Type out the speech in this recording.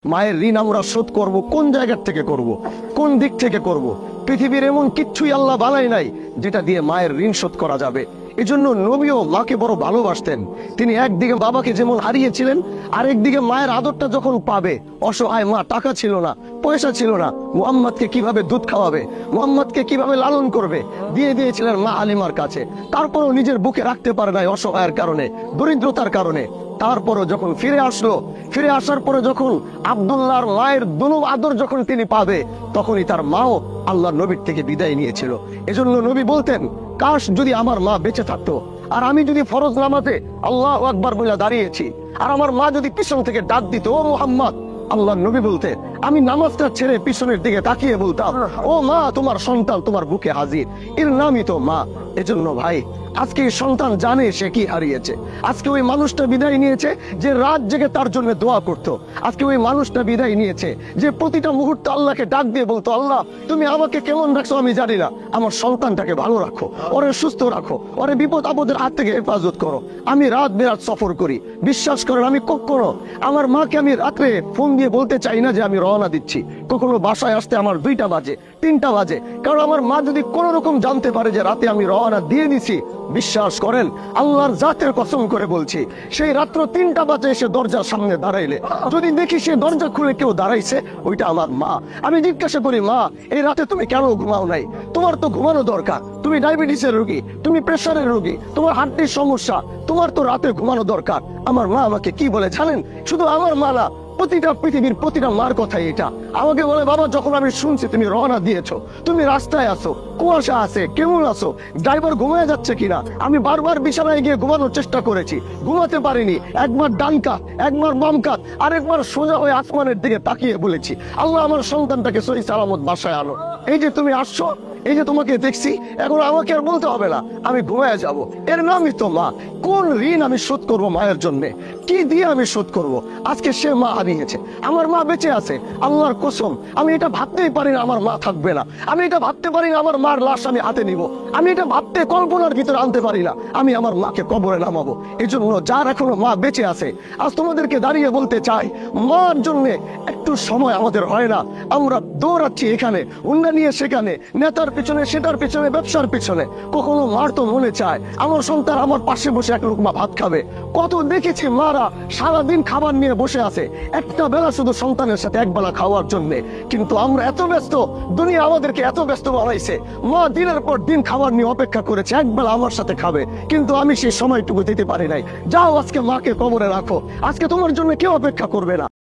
মায়ের ঋণ আমরা শোধ করব কোন জায়গা থেকে করব, কোন দিক থেকে করব? পৃথিবীর এমন কিচ্ছুই আল্লাহ বানাই নাই যেটা দিয়ে মায়ের ঋণ শোধ করা যাবে। এজন্য নবীও মাকে বড় ভালোবাসতেন। তিনি একদিকে বাবাকে যেমন হারিয়েছিলেন, আরেকদিকে মায়ের আদরটা যখন পাবে, অসহায় মা, টাকা ছিল না, পয়সা ছিল না, মুহাম্মদকে কিভাবে দুধ খাওয়াবে, মুহাম্মদকে কিভাবে লালন করবে, দিয়ে দিয়েছিলেন মা হালিমার কাছে। তারপরও নিজের বুকে রাখতে পারে নাই, অসহায়ের কারণে, দরিদ্রতার কারণে। তারপরও যখন ফিরে আসলো, ফিরে আসার পরে যখন আব্দুল্লাহর মায়ের দুনু আদর যখন তিনি পাবে, তখনই তার মাও আল্লাহর নবীর থেকে বিদায় নিয়েছিল। এজন্য নবী বলতেন, কাশ যদি আমার মা বেঁচে থাকতো, আর আমি যদি ফরজ নামাজে আল্লাহু আকবার বলে দাঁড়িয়েছি, আর আমার মা যদি পিছন থেকে ডাক দিত, ও মুহাম্মদ, আল্লাহর নবী বলতেন, আমি নামাজটা ছেড়ে পিছনের দিকে তাকিয়ে বলতাম, ও মা, তোমার সন্তান তোমার বুকে হাজির। এর নামই তো মা। এজন্য ভাই, আজকে এই সন্তান জানে সে কি হারিয়েছে। আজকে ওই মানুষটা বিদায় নিয়েছে যে রাত জেগে তার জন্য দোয়া করতো। আজকে ওই মানুষটা বিদায় নিয়েছে যে প্রতিটা মুহূর্তে আল্লাহকে ডাক দিয়ে বলতো, আল্লাহ তুমি আমাকে কেমন রাখছো আমি জানি না, আমার সন্তানটাকে ভালো রাখো, ওরে সুস্থ রাখো, ওরে বিপদ আপদের হাত থেকে হেফাজত করো। আমি রাত বেরাত সফর করি, বিশ্বাস করেন আমি কখনো আমার মাকে আমি রাত্রে ফোন দিয়ে বলতে চাই না যে আমি রওনা দিচ্ছি। কখনো বাসায় আসতে আমার 2টা বাজে, 3টা বাজে, কারণ আমার মা যদি কোন রকম জানতে পারে যে রাতে আমি রওনা দিয়ে দিছি, বিশ্বাস করেন আল্লাহর জাতের কসম করে বলছি, সেই রাত্র 3টা বাজে এসে দরজার সামনে দাঁড়াইলে যদি দেখি সে দরজা খুলে কেউ দাঁড়াইছে, ওইটা আমার মা। আমি জিজ্ঞাসা করি, মা এই রাতে তুমি কেন ঘুমাও নাই? তোমার তো ঘুমানো দরকার, তুমি ডায়াবেটিসের রোগী, তুমি প্রেসারের রোগী, তোমার হার্টের সমস্যা, তোমার তো রাতে ঘুমানো দরকার। আমার মা আমাকে কি বলে জানেন? শুধু আমার মা না, প্রতিটা পৃথিবীর প্রতিটা মার কথাই এটা। আমাকে বলে, বাবা যখন আমি শুনছি তুমি রওনা দিয়েছো, তুমি রাস্তায় আসো, কুয়াশা আছে, কেমন আছো, ড্রাইভার ঘুমিয়ে যাচ্ছে কিনা, আমি বারবার বিছানায় গিয়ে ঘুমানোর চেষ্টা করেছি, ঘুমাতে পারিনি। একবার ডান কাত, একবার বাম কাত, আরেকবার সোজা হয়ে আসমানের দিকে তাকিয়ে বলেছি, আল্লাহ আমার সন্তানটাকে সহি সালামত বাসায় আনো। এই যে তুমি আসছো, এই যে তোমাকে দেখছি, এখন আমাকে আর বলতে হবে না আমি ঘুমায় যাব। এর নামই তো মা। কোন ঋণ আমি শোধ করব মায়ের জন্য? কি দিয়ে আমি শোধ করব? আজকে সে মা হারিয়েছে, আমার মা বেঁচে আছে, আল্লাহর কসম আমি এটা ভাবতেই পারি না আমার মা থাকবে না। আমি এটা ভাবতে পারি না আমার মার লাশ আমি হাতে নিব। আমি এটা ভাবতে, কল্পনার ভিতরে আনতে পারি না আমি আমার মাকে কবরে নামাবো। এই জন্য যার এখনো মা বেঁচে আছে, আজ তোমাদেরকে দাঁড়িয়ে বলতে চাই, মার জন্য একটু সময় আমাদের হয় না। আমরা দৌড়াচ্ছি এখানে, উন্না নিয়ে সেখানে, নেতার পিছনে, সেটার পিছনে, ব্যবসার পিছনে। কখনো মার তো মনে চায় আমার সন্তান আমার পাশে বসে এক লুকমা ভাত খাবে। কত দেখেছি মারা সারাদিন খাবার নিয়ে বসে আছে, একটা বেলা শুধু সন্তানের সাথে একবেলা খাওয়ার জন্য। কিন্তু আমরা এত ব্যস্ত, দুনিয়া আমাদেরকে এত ব্যস্ত বানাইছে, মা দিনের পর দিন খাবার নিয়ে অপেক্ষা করেছে একবেলা আমার সাথে খাবে, কিন্তু আমি সেই সময়টুকু দিতে পারি নাই। যাও আজকে মাকে কবরে রাখো, আজকে তোমার জন্য কেউ অপেক্ষা করবে না।